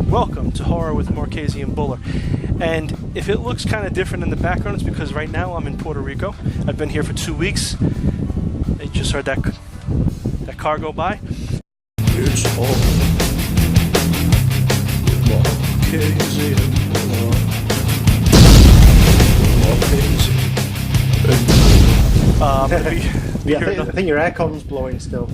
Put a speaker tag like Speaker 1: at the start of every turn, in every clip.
Speaker 1: Welcome to Horror with Marchese and Buller. And if it looks kind of different in the background, it's because right now I'm in Puerto Rico. I've been here for 2 weeks. I just heard that car go by.
Speaker 2: It's all Marchese and Buller.
Speaker 1: I'm gonna be
Speaker 3: I think your aircon's blowing still.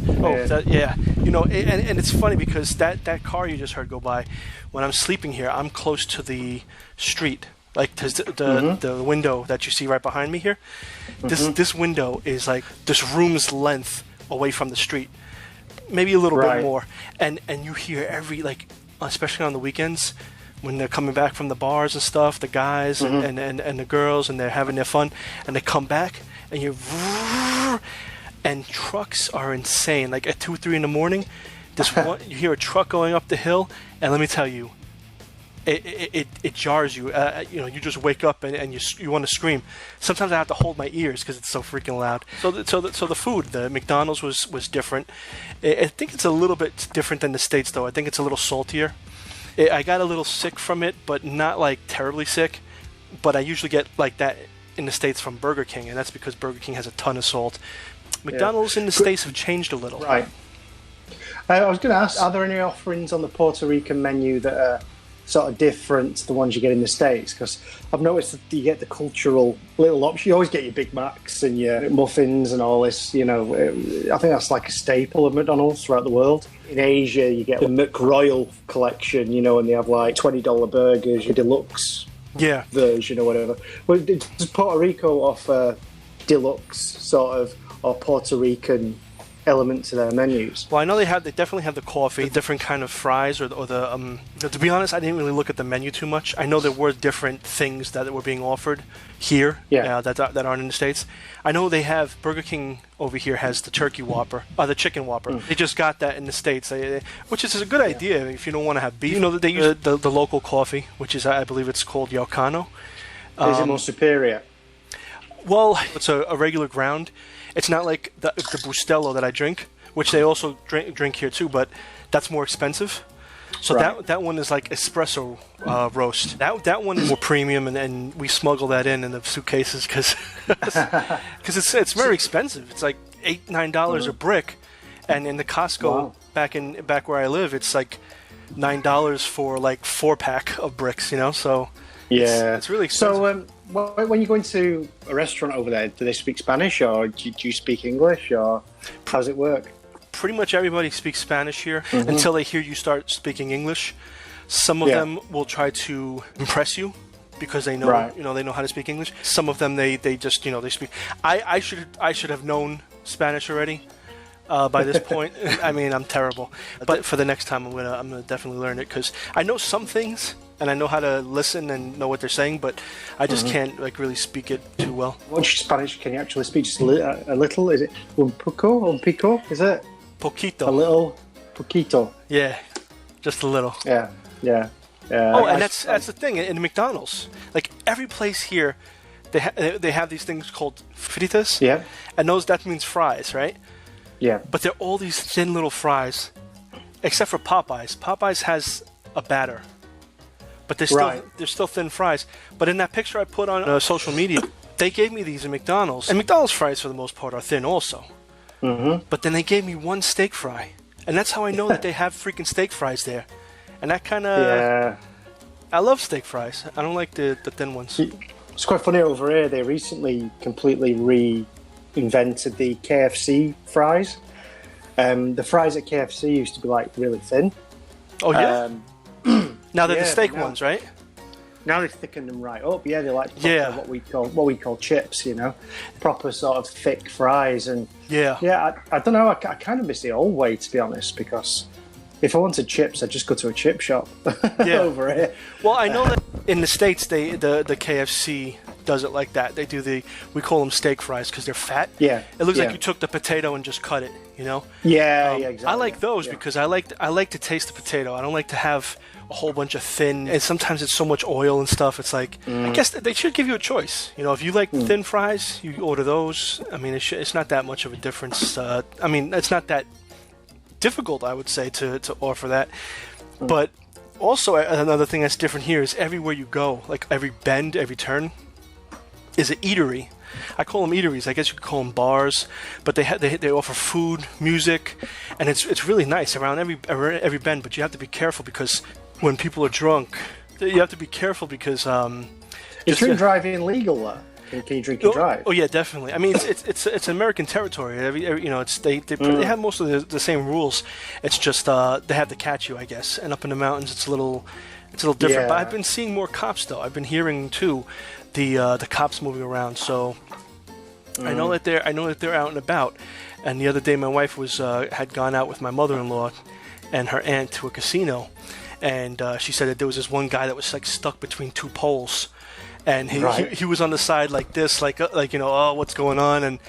Speaker 1: Yeah. You know, and it's funny because that car you just heard go by, when I'm sleeping here, I'm close to the street. Like the window that you see right behind me here. This window is like this room's length away from the street. Maybe a little bit more. And you hear especially on the weekends, when they're coming back from the bars and stuff, the guys and the girls, and they're having their fun, and they come back, and and trucks are insane. Like at 2 or 3 in the morning, you hear a truck going up the hill, and let me tell you, it jars you. You just wake up and you want to scream. Sometimes I have to hold my ears because it's so freaking loud. So the food, the McDonald's was different. I think it's a little bit different than the States, though. I think it's a little saltier. I got a little sick from it, but not like terribly sick. But I usually get like that in the States from Burger King, and that's because Burger King has a ton of salt. McDonald's in the States have changed a little.
Speaker 3: Right. I was going to ask, are there any offerings on the Puerto Rican menu that are sort of different to the ones you get in the States? Because I've noticed that you get the cultural little option. You always get your Big Macs and your muffins and all this, I think that's like a staple of McDonald's throughout the world. In Asia, you get the McRoyal collection, and they have like $20 burgers, your deluxe version or whatever. Well, does Puerto Rico offer deluxe sort of or Puerto Rican element to their menus?
Speaker 1: Well, I know they definitely have the coffee, different kind of fries, or the to be honest, I didn't really look at the menu too much. I know there were different things that were being offered here that aren't in the States. I know they have Burger King over here has the turkey Whopper, the chicken Whopper. They just got that in the States, which is a good idea if you don't want to have beef. That they use the local coffee, which is, I believe it's called Yaucano.
Speaker 3: Is it more superior?
Speaker 1: Well, it's a regular ground. It's not like the Bustelo that I drink, which they also drink here too, but that's more expensive. So that one is like espresso roast. That one is more premium, and we smuggle that in the suitcases because it's very expensive. It's like $8-9 a brick, and in the Costco back where I live, it's like $9 for like 4-pack of bricks. So it's really expensive.
Speaker 3: So when you go into a restaurant over there, do they speak Spanish, or do you speak English, or how does it work?
Speaker 1: Pretty much everybody speaks Spanish here until they hear you start speaking English. Some of them will try to impress you because they know they know how to speak English. Some of them they just they speak. I should have known Spanish already by this point. I mean, I'm terrible. But for the next time, I'm gonna definitely learn it because I know some things. And I know how to listen and know what they're saying, but I just can't really speak it too well.
Speaker 3: What Spanish can you actually speak? Just a little? Is it un pico? Is it?
Speaker 1: Poquito.
Speaker 3: A little? Poquito.
Speaker 1: Yeah, just a little.
Speaker 3: Yeah.
Speaker 1: Oh, and that's the thing in McDonald's. Like every place here, they have these things called fritas.
Speaker 3: Yeah.
Speaker 1: And that means fries, right?
Speaker 3: Yeah.
Speaker 1: But they're all these thin little fries, except for Popeyes. Popeyes has a batter. But they're still thin fries. But in that picture I put on social media, they gave me these in McDonald's. And McDonald's fries, for the most part, are thin also. But then they gave me one steak fry. And that's how I know that they have freaking steak fries there. And that kind of... Yeah. I love steak fries. I don't like the thin ones.
Speaker 3: It's quite funny over here. They recently completely reinvented the KFC fries. The fries at KFC used to be like really thin.
Speaker 1: Oh, yeah? Now they're the steak ones, right?
Speaker 3: Now they thicken them right up. Yeah, they're like what we call chips, proper sort of thick fries. And I don't know. I kind of miss the old way, to be honest, because if I wanted chips, I'd just go to a chip shop over here.
Speaker 1: Well, I know that in the States, the KFC does it like that. They do we call them steak fries because they're fat.
Speaker 3: Yeah,
Speaker 1: it looks like you took the potato and just cut it.
Speaker 3: Yeah, exactly.
Speaker 1: I like those because I like to taste the potato. I don't like to have a whole bunch of thin, and sometimes it's so much oil and stuff. It's like I guess they should give you a choice. If you like thin fries, you order those. I mean, it's not that much of a difference. It's not that difficult, I would say, to offer that. But also, another thing that's different here is everywhere you go, like every bend, every turn, is an eatery. I call them eateries. I guess you could call them bars, but they offer food, music, and it's really nice around every bend. But you have to be careful because when people are drunk, you have to be careful because
Speaker 3: is drink driving legal there? Can you drink and drive?
Speaker 1: Oh yeah, definitely. I mean, it's American territory. Every they have most of the same rules. It's just they have to catch you, I guess. And up in the mountains, it's a little different.
Speaker 3: Yeah.
Speaker 1: But I've been seeing more cops though. I've been hearing too, the cops moving around. So I know that they're out and about. And the other day, my wife had gone out with my mother-in-law and her aunt to a casino, and she said that there was this one guy that was like stuck between two poles. And he was on the side like this, like oh, what's going on? And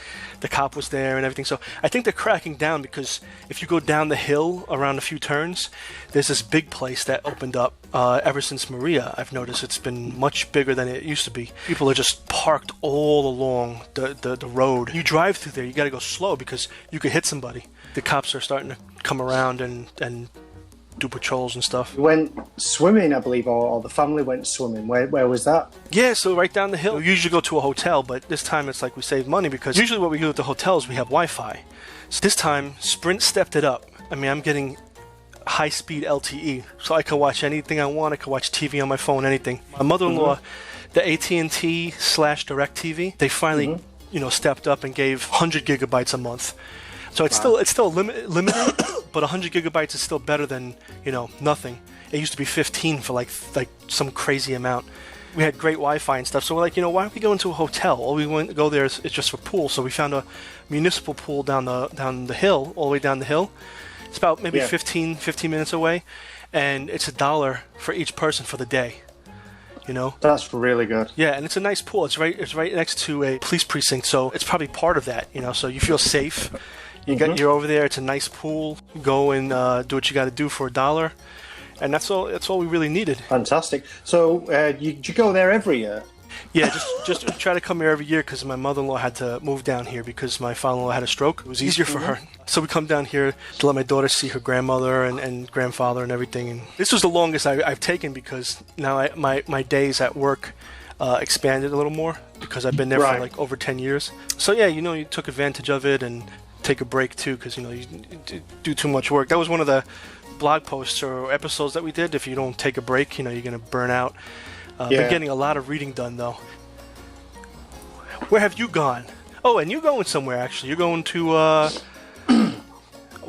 Speaker 1: the cop was there and everything. So I think they're cracking down because if you go down the hill around a few turns, there's this big place that opened up ever since Maria. I've noticed it's been much bigger than it used to be. People are just parked all along the road. You drive through there, you got to go slow because you could hit somebody. The cops are starting to come around and do patrols and stuff.
Speaker 3: We went swimming, I believe, or the family went swimming. Where was that?
Speaker 1: Yeah, so right down the hill. We usually go to a hotel, but this time it's like we save money because usually what we do at the hotels, we have Wi-Fi. So this time, Sprint stepped it up. I mean, I'm getting high-speed LTE, so I can watch anything I want. I can watch TV on my phone, anything. My mother-in-law, the AT&T/DirecTV, they finally, stepped up and gave 100 gigabytes a month. So it's still limited, but 100 gigabytes is still better than nothing. It used to be 15 for like some crazy amount. We had great Wi-Fi and stuff, so we're like, why don't we go into a hotel? All we want to go there is just for pool. So we found a municipal pool down the hill, all the way down the hill. It's about maybe 15 minutes away, and it's $1 for each person for the day.
Speaker 3: That's really good.
Speaker 1: Yeah, and it's a nice pool. It's right next to a police precinct, so it's probably part of that. So you feel safe. You're over there. It's a nice pool. Go and do what you got to do for $1, and that's all. That's all we really needed.
Speaker 3: Fantastic. So you go there every year?
Speaker 1: Yeah, just try to come here every year because my mother-in-law had to move down here because my father-in-law had a stroke. It was easier for her, so we come down here to let my daughter see her grandmother and grandfather and everything. And this was the longest I've taken because now my days at work expanded a little more because I've been there for like over 10 years. So yeah, you took advantage of it and take a break too because you do too much work. That was one of the blog posts or episodes that we did. If you don't take a break, you're gonna burn out. Been getting a lot of reading done though. Where have you gone? Oh, and you're going somewhere actually. You're going to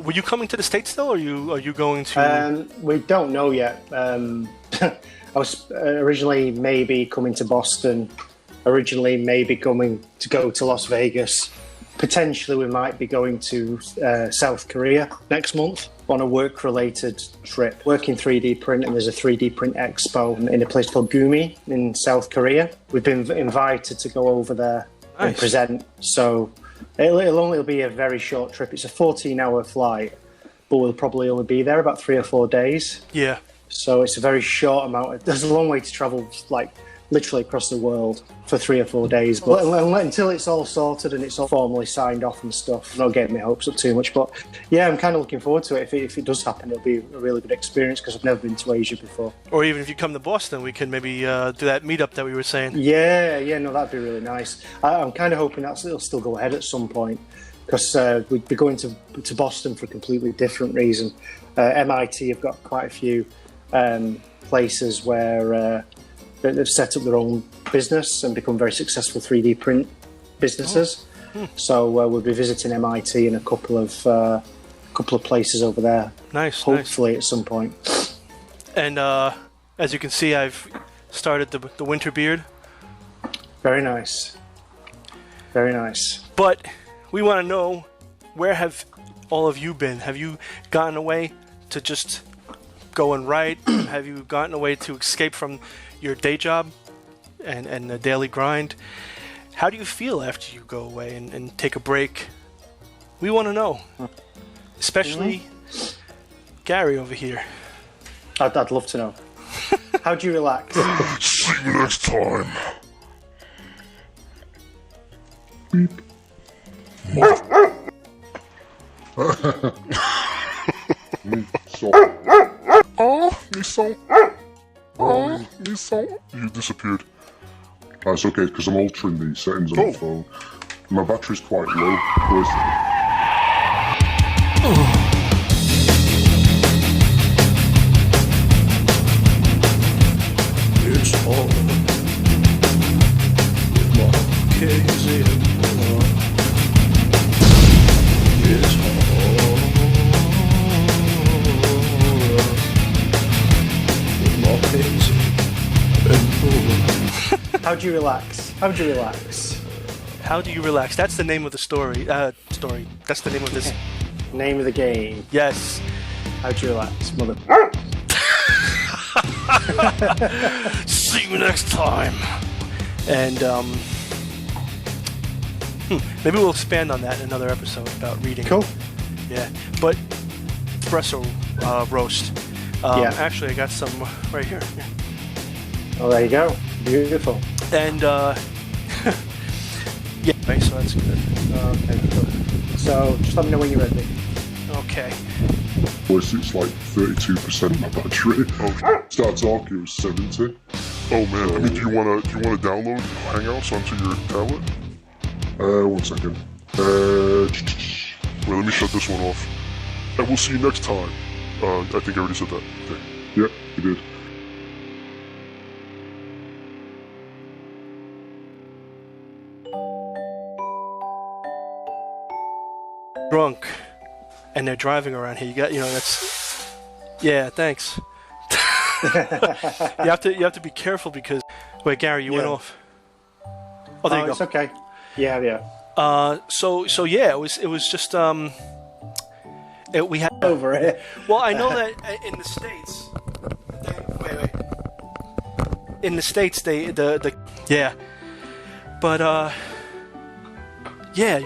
Speaker 1: were you coming to the States still, or are you going to
Speaker 3: we don't know yet. I was originally maybe coming to Boston, originally maybe coming to go to Las Vegas. Potentially, we might be going to South Korea next month on a work-related trip. Working 3D print, and there's a 3D print expo in a place called Gumi in South Korea. We've been invited to go over there and present. So it'll be a very short trip. It's a 14-hour flight, but we'll probably only be there about 3 or 4 days.
Speaker 1: Yeah.
Speaker 3: So it's a very short amount. There's a long way to travel, like literally across the world for 3 or 4 days, but until it's all sorted and it's all formally signed off and stuff, not getting my hopes up too much. But yeah, I'm kind of looking forward to it. If it does happen, it'll be a really good experience because I've never been to Asia before. Or
Speaker 1: even if you come to Boston, we can maybe do that meetup that we were saying.
Speaker 3: Yeah, no, that'd be really nice. I'm kind of hoping it'll still go ahead at some point because we'd be going to Boston for a completely different reason. MIT have got quite a few places where they've set up their own business and become very successful 3D print businesses. So we'll be visiting MIT in a couple of places over there.
Speaker 1: Nice.
Speaker 3: Hopefully at some point.
Speaker 1: And as you can see, I've started the winter beard.
Speaker 3: Very nice. Very nice.
Speaker 1: But we want to know, where have all of you been? Have you gotten away to just go and write? Have you gotten away to escape from your day job and the daily grind? How do you feel after you go away and take a break? We want to know. Especially Gary over here.
Speaker 3: I'd love to know. How do you relax?
Speaker 2: See you next time. Beep.
Speaker 4: Oh
Speaker 2: Nissan. Oh, Nissan. You disappeared.
Speaker 4: That's okay, because I'm altering the settings on the phone. My battery's quite low.
Speaker 1: It's hard with Marchese and Puerto. It's hard with Marchese and Puerto.
Speaker 3: How'd you relax? How'd you relax?
Speaker 1: How do you relax? That's the name of the story. That's the name of this.
Speaker 3: Name of the game.
Speaker 1: Yes.
Speaker 3: How'd you relax, mother?
Speaker 1: See you next time. And maybe we'll expand on that in another episode about reading.
Speaker 3: Cool.
Speaker 1: Yeah, but espresso roast.
Speaker 3: Yeah.
Speaker 1: Actually, I got some right here. Yeah.
Speaker 3: Oh, there you go. Beautiful.
Speaker 1: And yeah, right, so that's good.
Speaker 3: Okay, cool. So just let me know when you're ready.
Speaker 1: Okay.
Speaker 4: It's like 32% my battery. Start talking, it was 70.
Speaker 2: Oh man, I mean, do you wanna download Hangouts onto your tablet?
Speaker 4: 1 second.
Speaker 2: Wait, let me shut this one off. And we'll see you next time. I think I already said that. Okay.
Speaker 4: Yep, you did.
Speaker 1: Drunk, and they're driving around here. That's. Yeah, thanks. you have to be careful because. Wait, Gary, you went off. Oh, there you go.
Speaker 3: It's okay. Yeah.
Speaker 1: So yeah, it was just we had
Speaker 3: Over it.
Speaker 1: Well, I know that in the States. Wait. In the States, yeah, but yeah,